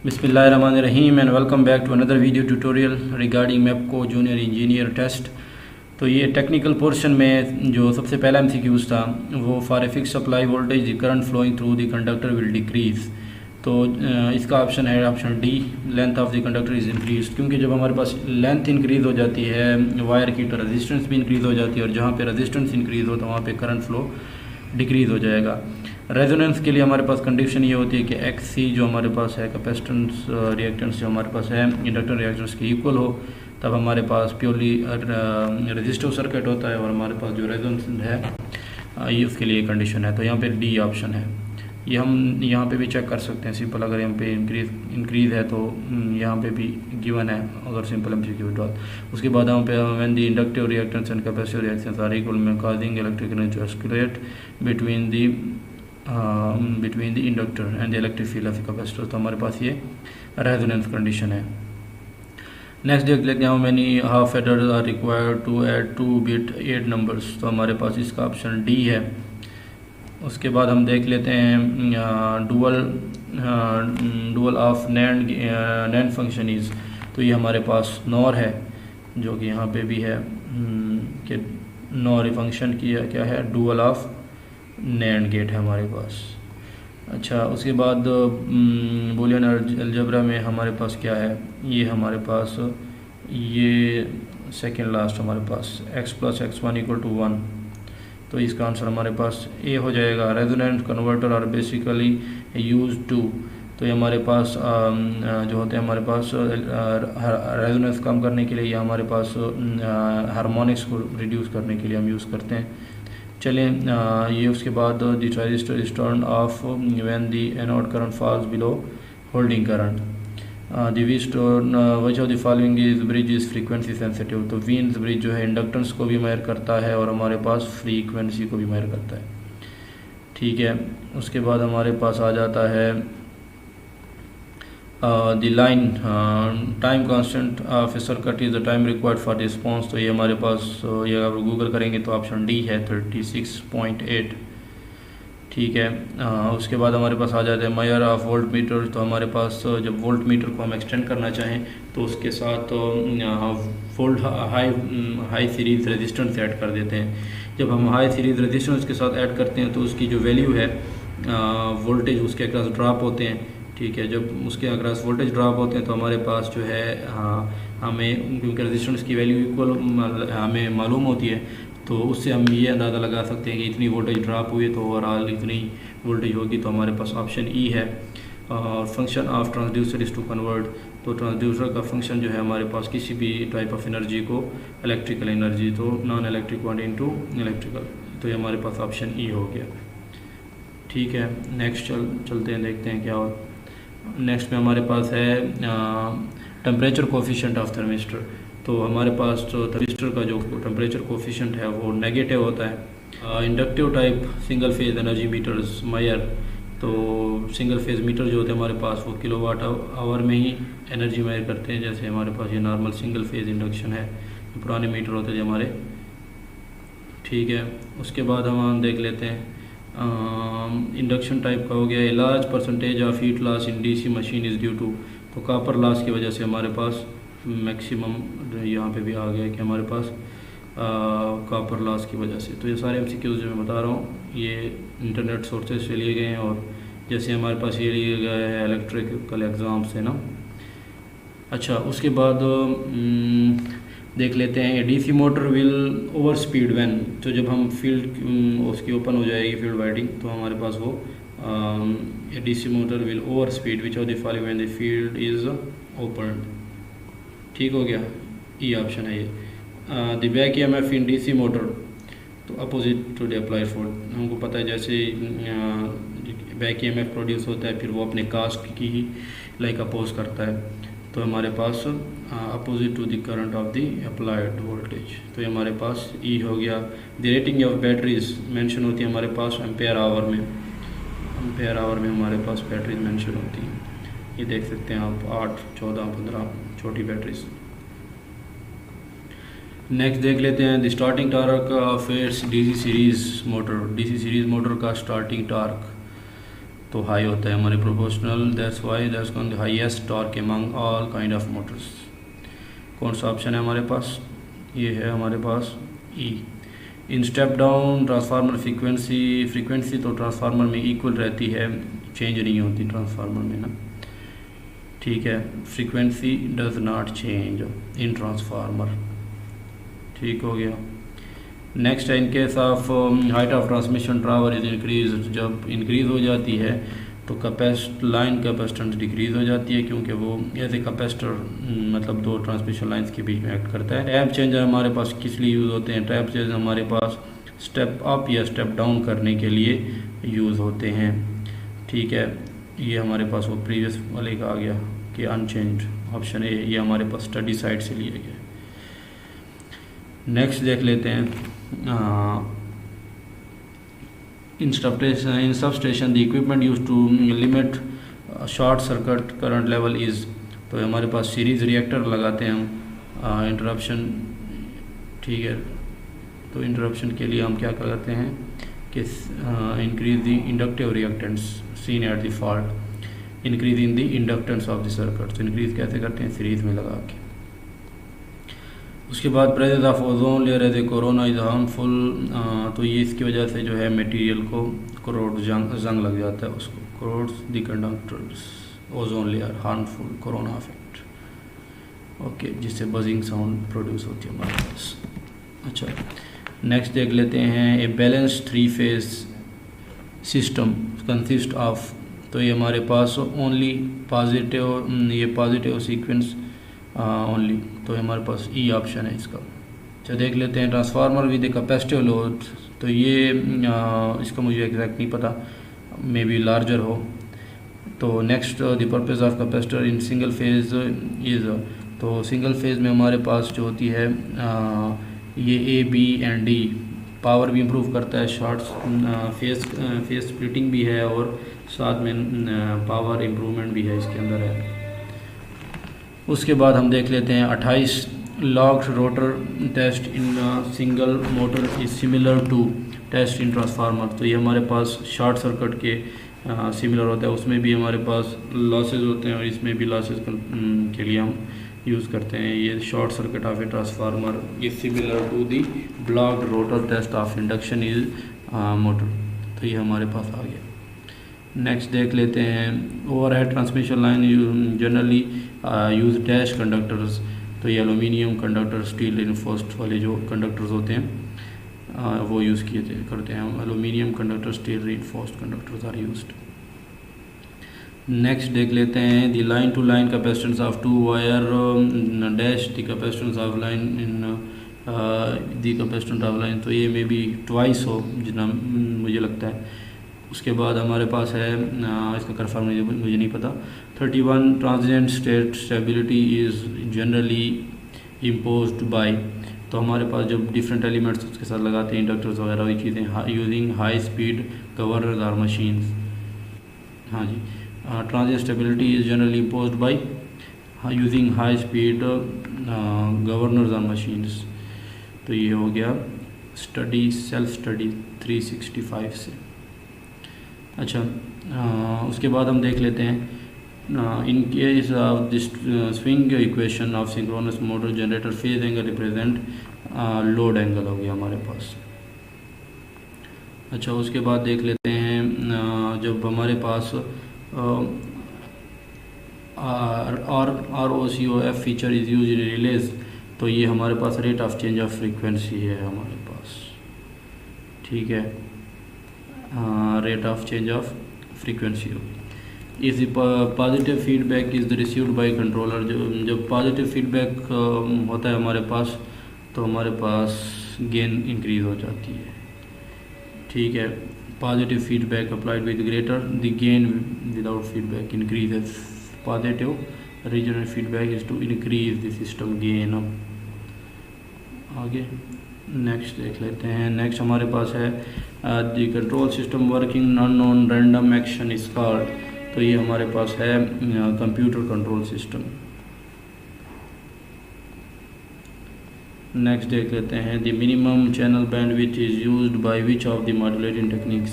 बिस्मिल्लाहिर्रहमानिर्रहीम and welcome back to another video tutorial regarding MEPCO junior engineer test. तो ये technical portion में जो सबसे पहला MCQs था वो for a fix supply voltage the current flowing through the conductor will decrease. तो इसका ऑप्शन है option D, length of the conductor is increase. क्योंकि जब हमारे पास लेंथ इंक्रीज़ हो जाती है वायर की तो रेजिस्टेंस भी इंक्रीज़ हो जाती है, और जहाँ पे रेजिस्टेंस इंक्रीज़ हो तो वहाँ पे करंट फ्लो डिक्रीज़ हो जाएगा। रेजोनेंस के लिए हमारे पास कंडीशन ये होती है कि XC जो हमारे पास है कैपेसिटेंस रिएक्टेंस जो हमारे पास है इंडक्टर रिएक्टेंस के इक्वल हो, तब हमारे पास प्योरली रेजिस्टिव सर्किट होता है, और हमारे पास जो रेजोनेंस है ये उसके लिए कंडीशन है। तो यहाँ पे डी ऑप्शन है। ये हम यहाँ पे भी चेक कर सकते हैं सिंपल, अगर यहाँ पे इंक्रीज़ है तो यहाँ पे भी गिवन है अगर सिंपल MCQ डाल। उसके बाद हम पे when the inductive reactance and capacitive reactance are equal में causing electric energy to escalate between the inductor and the electric field of capacitor. तो हमारे पास ये रेजोनेंस कंडीशन है। नेक्स्ट देख लेते हैं how many half adders are required to add 2 bit 8 numbers. तो हमारे पास इसका ऑप्शन डी है। उसके बाद हम देख लेते हैं dual of NAND function is. तो ये हमारे पास नॉर है, जो कि यहाँ पे भी है कि नॉर फंक्शन की है, क्या है, डुअल ऑफ नैंड गेट है हमारे पास। अच्छा, उसके बाद बूलियन अलजेब्रा में हमारे पास क्या है, ये हमारे पास ये सेकेंड लास्ट हमारे पास x + x1 = 1। तो इसका आंसर हमारे पास ए हो जाएगा। Resonant converter are basically use to. तो ये हमारे पास जो होते हैं हमारे पास रेजोनेंस कम करने के लिए, या हमारे पास हार्मोनिक्स को रिड्यूस करने के लिए हम यूज़ करते हैं। चलें ये उसके बाद the transistor is turn off when the anode current falls below holding current. Which of the following is bridge is frequency sensitive. तो वीन्स ब्रिज जो है इंडक्टेंस को भी मेजर करता है और हमारे पास फ्रीक्वेंसी को भी मेजर करता है। ठीक है, उसके बाद हमारे पास आ जाता है the line time constant of A circuit is the time required for response. तो ये हमारे पास ये अगर गूगल करेंगे तो ऑप्शन डी है 36.8। ठीक है, उसके बाद हमारे पास आ जाता है मेजर ऑफ वोल्ट मीटर। तो हमारे पास जब वोल्ट मीटर को हम एक्सटेंड करना चाहें तो उसके साथ volt high series resistance add कर देते हैं। जब हम हाई सीरीज़ रेजिस्टेंस के साथ ऐड करते हैं तो उसकी जो वैल्यू है वोल्टेज उसके अक्रॉस ड्रॉप होते हैं। ठीक है, जब उसके अक्रॉस वोल्टेज ड्रॉप होते हैं तो हमारे पास जो है हमें, क्योंकि रेजिस्टेंस की वैल्यू इक्वल हमें मालूम होती है, तो उससे हम ये अंदाज़ा लगा सकते हैं कि इतनी वोल्टेज ड्रॉप हुई है तो ओवरऑल इतनी वोल्टेज होगी। तो हमारे पास ऑप्शन ई है। और function of transducer is to convert. तो ट्रांसड्यूसर का फंक्शन जो है हमारे पास किसी भी टाइप ऑफ एनर्जी को इलेक्ट्रिकल एनर्जी, तो non electric quantity into electrical. तो ये हमारे पास ऑप्शन ई हो गया। ठीक है, नेक्स्ट चलते हैं, देखते हैं क्या हो। नेक्स्ट में हमारे पास है टेम्परेचर कोफिशिएंट ऑफ थर्मिस्टर। तो हमारे पास जो थर्मिस्टर का जो टेम्परेचर कोफिशिएंट है वो नेगेटिव होता है। Inductive type single phase energy meters measure. तो सिंगल फेज मीटर जो होते हैं हमारे पास वो किलोवाट आवर में ही एनर्जी मेजर करते हैं। जैसे हमारे पास ये नॉर्मल सिंगल फेज इंडक्शन है, पुराने मीटर होते थे हमारे। ठीक है, उसके बाद हम देख लेते हैं इंडक्शन टाइप का हो गया। A large percentage of heat loss in DC machine is due to. तो कॉपर लॉस की वजह से हमारे पास मैक्सिमम यहाँ पे भी आ गया कि हमारे पास कॉपर लॉस की वजह से। तो ये सारे MCQs जो मैं बता रहा हूँ ये इंटरनेट सोर्सेज से लिए गए हैं, और जैसे हमारे पास ये लिए गए हैं इलेक्ट्रिकल एग्ज़ाम से ना। अच्छा, उसके बाद देख लेते हैं DC motor will over speed when. तो जब हम फील्ड उसकी ओपन हो जाएगी फील्ड वाइडिंग तो हमारे पास वो DC motor will over speed which of the following when the field is open. ठीक हो गया, ई ऑप्शन है ये। The back EMF in DC motor तो opposite to the applied force. हमको पता है जैसे बैक EMF प्रोड्यूस होता है फिर वो अपने कास्ट की ही लाइक अपोज करता है। तो हमारे पास opposite to the current of the applied voltage. तो ये हमारे पास ई हो गया। The rating of batteries mention होती है हमारे पास एम्पेयर आवर में। एम्पेयर आवर में हमारे पास बैटरीज मेंशन होती हैं, ये देख सकते हैं आप 8, 14, 15 छोटी बैटरीज। नेक्स्ट देख लेते हैं the starting torque of its DC series motor. DC series motor का स्टार्टिंग टार्क तो हाई होता है हमारे proportional, that's why that's con the highest torque among all kind of motors. कौन सा ऑप्शन है हमारे पास? ये है हमारे पास E. In step down transformer frequency तो ट्रांसफार्मर में इक्वल रहती है, चेंज नहीं होती ट्रांसफार्मर में ना, ठीक है। Frequency does not change in transformer, ठीक हो गया। नेक्स्ट है, in case of height of transmission tower is increase, जब इंक्रीज हो जाती है तो लाइन कैपेसिटेंस डिक्रीज हो जाती है, क्योंकि वो एज ए कैपेसिटर मतलब दो ट्रांसमिशन लाइंस के बीच में एक्ट करता है। टैप चेंजर हमारे पास किस लिए यूज़ होते हैं? टैप चेंजर हमारे पास स्टेप अप या स्टेप डाउन करने के लिए यूज़ होते हैं, ठीक है। ये हमारे पास वो प्रीवियस वाले का आ गया कि अनचेंज ऑप्शन ए, ये हमारे पास स्टडी साइड से लिया गया। नेक्स्ट देख लेते हैं, in substation the equipment use to limit short circuit current level is, तो हमारे पास सीरीज़ रिएक्टर लगाते हैं हम इंटरप्शन, ठीक है। तो इंटरप्शन के लिए हम क्या करते हैं कि increase the inductive reactance seen at the fault, increase in the inductance of the circuit. तो इंक्रीज कैसे करते हैं? सीरीज़ में लगा के। उसके बाद presence of ozone layer as a corona is harmful, तो ये इसकी वजह से जो है मटेरियल को करोड जंग लग जाता है, उसको crores the conductors ozone layer harmful corona effect, okay, जिससे बजिंग साउंड प्रोड्यूस होती है हमारे पास। अच्छा, नेक्स्ट देख लेते हैं, a balance 3 phase system consist of, तो ये हमारे पास ओनली पॉजिटिव, ये पॉजिटिव सीक्वेंस ओनली, तो हमारे पास ई ऑप्शन है इसका। अच्छा, देख लेते हैं transformer with A capacitive load, तो ये इसका मुझे एग्जैक्ट नहीं पता, मे बी लार्जर हो। तो next the purpose of capacitor in single phase is, तो सिंगल फेज में हमारे पास जो होती है ये A B and D, power भी इम्प्रूव करता है, शॉर्ट फेज स्प्लिटिंग भी है और साथ में पावर इम्प्रूवमेंट भी है इसके अंदर है। उसके बाद हम देख लेते हैं 28 locked rotor test in single motor is similar to test in transformer, तो ये हमारे पास शॉर्ट सर्किट के सिमिलर होता है, उसमें भी हमारे पास लॉसेज होते हैं और इसमें भी लॉसेज के लिए हम यूज़ करते हैं। ये short circuit of a transformer is similar to the blocked rotor test of induction is motor, तो ये हमारे पास आ गया। नेक्स्ट देख लेते हैं, overhead transmission line generally use dash conductors, तो ये एलुमिनियम कंडक्टर स्टील इनफोर्स्ड वाले जो कंडक्टर्स होते हैं वो यूज़ करते हैं, aluminium conductor steel inforced conductors are used. Next देख लेते हैं, the line to line capacitance of 2 wire dash the capacitance of line in the capacitance of line, तो ये मे बी ट्वाइस हो जितना मुझे लगता है। उसके बाद हमारे पास है इसका कन्फर्म मुझे नहीं पता। 31 transient state stability is generally imposed by, तो हमारे पास जब डिफरेंट एलिमेंट्स उसके साथ लगाते हैं इंडक्टर्स वगैरह वही चीज़ें, using high speed governors are machines, हाँ जी, transient stability is generally imposed by using high speed governors are machines, तो ये हो गया स्टडी सेल्फ स्टडी 365 से। अच्छा, उसके बाद हम देख लेते हैं, in case of this swing equation of synchronous motor generator phase angle represent load angle हो गया हमारे पास। अच्छा, उसके बाद देख लेते हैं, जब हमारे पास ROCOF feature is use in relays, तो ये हमारे पास rate of change of frequency है हमारे पास, ठीक है, rate of change of frequency होगी। इस positive feedback is received by controller, जब पॉजिटिव फीडबैक होता है हमारे पास तो हमारे पास गेन इंक्रीज हो जाती है, ठीक है। Positive feedback applied with greater the gain without feedback increases, positive regional feedback is to increase the system gain. आगे नेक्स्ट देख लेते हैं, नेक्स्ट हमारे पास है the control system working non on random action is called, तो ये हमारे पास है कंप्यूटर कंट्रोल सिस्टम। नेक्स्ट देख लेते हैं, the minimum channel bandwidth is used by which of the modulating techniques,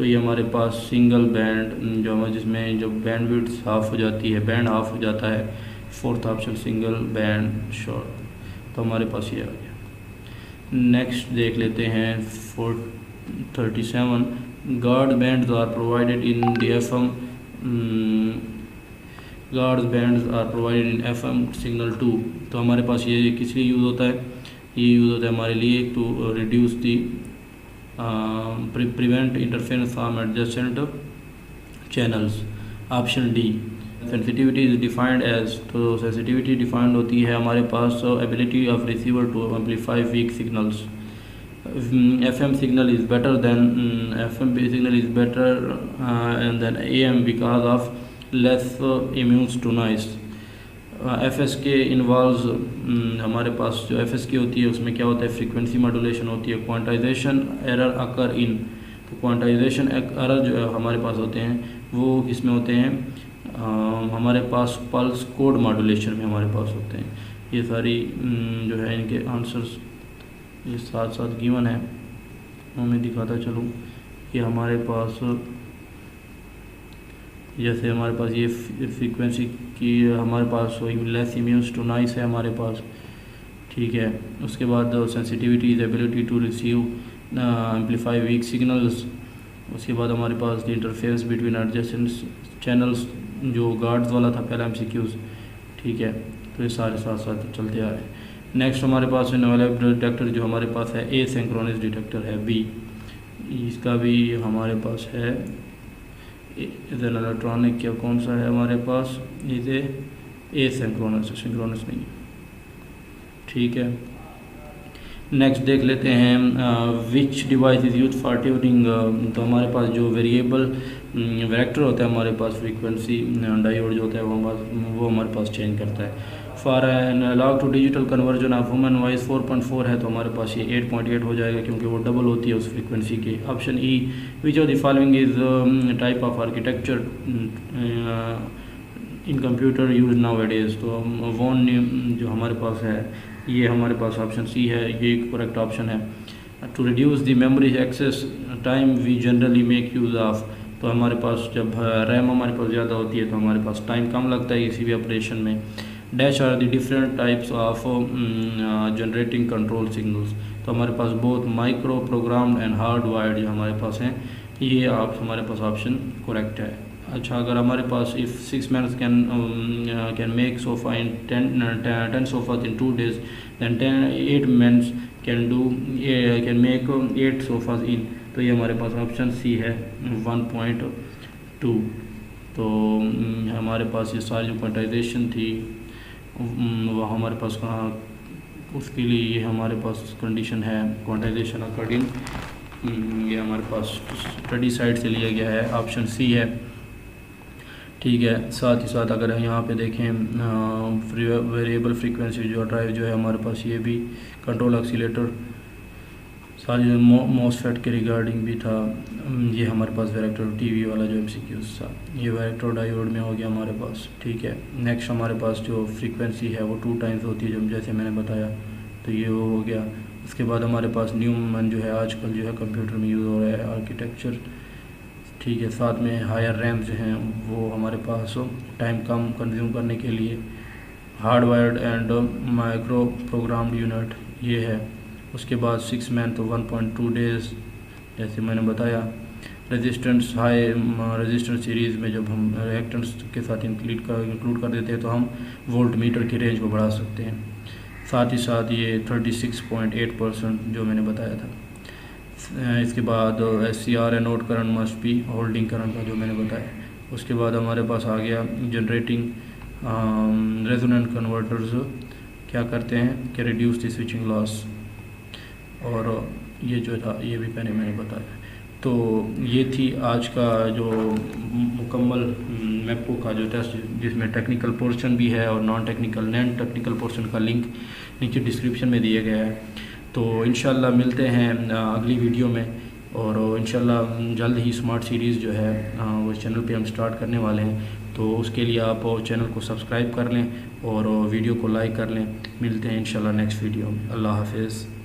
तो ये हमारे पास सिंगल बैंड जो हमारे जिसमें जो बैंड विड्थ हाफ हो जाती है, बैंड हाफ हो जाता है, fourth option single band short, तो हमारे पास ये आ गया। नेक्स्ट देख लेते हैं 437 guard bands are provided in the FM guards bands are provided in FM signal 2। तो हमारे पास ये किस लिए यूज़ होता है, ये यूज़ होता है हमारे लिए to reduce the prevent interference from adjacent channels. Option D. Sensitivity is defined as, तो सेंसिटिविटी डिफाइंड होती है हमारे पास ability of receiver to amplify weak signals. FM signal is better than FM signal is better than AM because of less immune to noise। FSK involves हमारे पास जो FSK होती है उसमें क्या होता है, फ्रीक्वेंसी मॉड्यूलेशन होती है, क्वांटाइजेशन एरर अकर इन। तो क्वांटाइजेशन एरर जो हमारे पास होते हैं वो किसमें होते हैं, हमारे पास पल्स कोड मॉड्यूलेशन में हमारे पास होते हैं। ये सारी जो है इनके आंसर्स ये साथ साथ गिवन है, मैं दिखाता चलूँ। ये हमारे पास जैसे हमारे पास ये फ्रीक्वेंसी की हमारे पास लेस इम्यून टू नॉइस है हमारे पास, ठीक है। उसके बाद sensitivity is ability to receive amplify weak signals. उसके बाद हमारे पास the interference between adjacent channels, जो गार्ड्स वाला था पहला MCQs, ठीक है। तो ये सारे साथ साथ चलते आ रहे हैं। नेक्स्ट हमारे पास अनअवेलेबल डिटेक्टर जो हमारे पास है एसिंक्रोनस डिटेक्टर है B, इसका भी हमारे पास है। इधर इलेक्ट्रॉनिक क्या कौन सा है हमारे पास, इसे एसिंक्रोनस, सिंक्रोनस नहीं, ठीक है। नेक्स्ट देख लेते हैं विच device is use for tuning. तो हमारे पास जो वेरिएबल वेक्टर होता है हमारे पास फ्रीक्वेंसी डायोड जो होता है वो हमारे पास चेंज करता है। For an aloud to digital conversion of human voice 4.4 है, तो हमारे पास ये 8.8 हो जाएगा क्योंकि वो डबल होती है उस फ्रीक्वेंसी की। Option E. Which of the following is type of architecture in computer use nowadays. तो वॉन जो हमारे पास है ये हमारे पास ऑप्शन सी है, ये करेक्ट ऑप्शन है। To reduce the memory access time we generally make use of. तो हमारे पास जब रैम हमारे पास ज़्यादा होती है तो हमारे पास टाइम कम लगता है किसी भी ऑपरेशन में। Dash are the different types of generating control signals. तो हमारे पास बहुत micro programmed and hard wired जो हमारे पास हैं, ये आप हमारे पास ऑप्शन करेक्ट है। अच्छा, अगर हमारे पास if 6 men can make sofa in 10 sofas in 2 days, then 8 men can make 8 sofas in, तो ये हमारे पास ऑप्शन सी है 1.2। तो हमारे पास ये सारी जो क्वांटाइजेशन थी वो हमारे पास कहाँ, उसके लिए ये हमारे पास कंडीशन है क्वांटाइजेशन अकॉर्डिंग, ये हमारे पास स्टडी साइड से लिया गया है, ऑप्शन सी है, ठीक है। साथ ही साथ अगर यहाँ पे देखें वेरिएबल फ्रीक्वेंसी जो ड्राइव जो है हमारे पास ये भी कंट्रोल ऑक्सीलेटर सारी जो मॉसफेट के रिगार्डिंग भी था, ये हमारे पास वेक्टर टीवी वाला जो MCQs था ये वेक्टर डायोड में हो गया हमारे पास, ठीक है। नेक्स्ट हमारे पास जो फ्रीक्वेंसी है वो 2 times होती है, जो जैसे मैंने बताया, तो ये वो हो गया। उसके बाद हमारे पास न्यूमैन जो है आजकल जो है कंप्यूटर में यूज़ हो रहा है आर्किटेक्चर, ठीक है। साथ में हायर रैम जो हैं वो हमारे पास टाइम कम कंज्यूम करने के लिए hard wired and micro programmed unit ये है। उसके बाद 6 men तो 1.2 days जैसे मैंने बताया। रेजिस्टेंस हाई रेजिस्टेंस सीरीज़ में जब हम रिएक्टेंस के साथ इंक्लूड कर देते हैं तो हम वोल्ट मीटर की रेंज को बढ़ा सकते हैं। साथ ही साथ ये 36.8% जो मैंने बताया था। इसके बाद SCR anode current must be holding current का जो मैंने बताया। उसके बाद हमारे पास आ गया जनरेटिंग रेजोनेंट कन्वर्टर्स क्या करते हैं कि रिड्यूस द स्विचिंग लॉस, और ये जो था ये भी पहले मैंने बताया। तो ये थी आज का जो मुकम्मल मैपो का जो टेस्ट, जिसमें टेक्निकल पोर्शन भी है और नॉन टेक्निकल पोर्शन का लिंक नीचे डिस्क्रिप्शन में दिया गया है। तो इंशाल्लाह मिलते हैं अगली वीडियो में, और इंशाल्लाह जल्द ही स्मार्ट सीरीज़ जो है वो चैनल पे हम स्टार्ट करने वाले हैं। तो उसके लिए आप चैनल को सब्सक्राइब कर लें और वीडियो को लाइक कर लें। मिलते हैं इंशाल्लाह नेक्स्ट वीडियो में। अल्लाह हाफिज़।